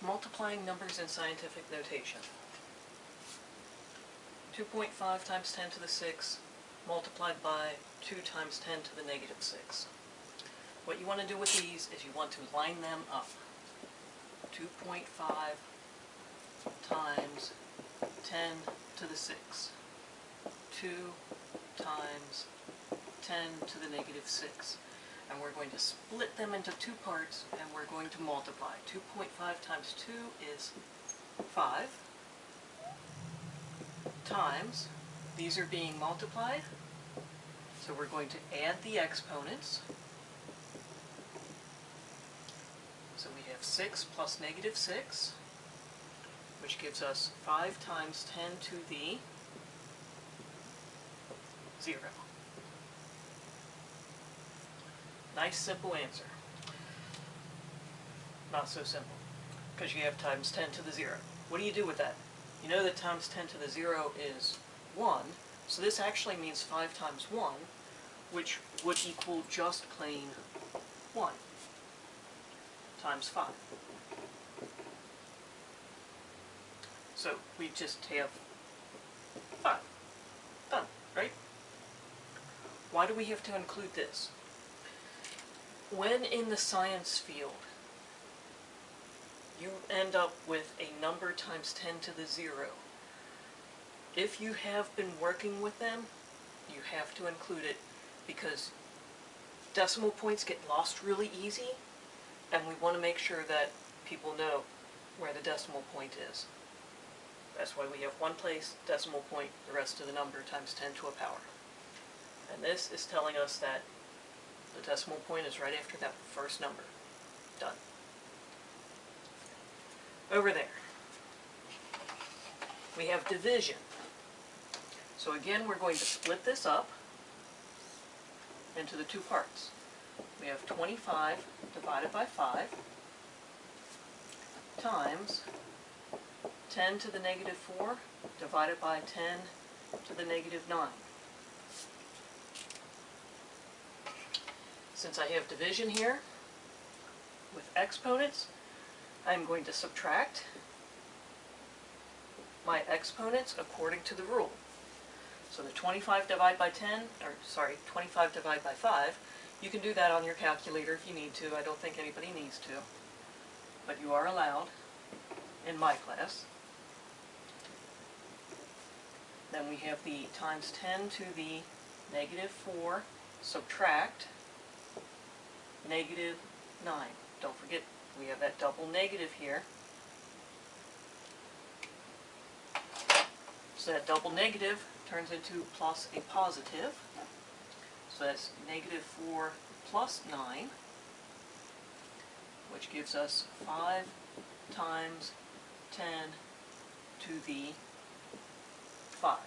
Multiplying numbers in scientific notation. 2.5 times 10 to the 6 multiplied by 2 times 10 to the negative 6. What you want to do with these is you want to line them up. 2.5 times 10 to the 6. 2 times 10 to the negative 6. And we're going to split them into two parts, and we're going to multiply. 2.5 times 2 is 5, times, these are being multiplied, so we're going to add the exponents. So we have 6 plus negative 6, which gives us 5 times 10 to the 0. Nice simple answer. Not so simple, because you have times 10 to the 0. What do you do with that? You know that times 10 to the 0 is 1, so this actually means 5 times 1, which would equal just plain 1 times 5. So we just have 5. Done, right? Why do we have to include this? When in the science field you end up with a number times 10 to the 0, if you have been working with them, you have to include it, because decimal points get lost really easy, and we want to make sure that people know where the decimal point is. That's why we have one place, decimal point, the rest of the number times 10 to a power. And this is telling us that the decimal point is right after that first number. Done. Over there, we have division. So again, we're going to split this up into the two parts. We have 25 divided by 5 times 10 to the negative 4 divided by 10 to the negative 9. Since I have division here with exponents, I'm going to subtract my exponents according to the rule. So the 25 divided by 25 divided by 5, you can do that on your calculator if you need to. I don't think anybody needs to, but you are allowed in my class. Then we have the times 10 to the negative 4 subtract negative 9. Don't forget, we have that double negative here. So that double negative turns into plus a positive. So that's negative 4 plus 9, which gives us 5 times 10 to the 5.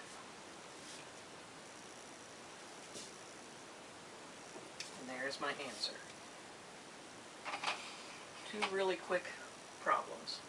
And there's my answer. Two really quick problems.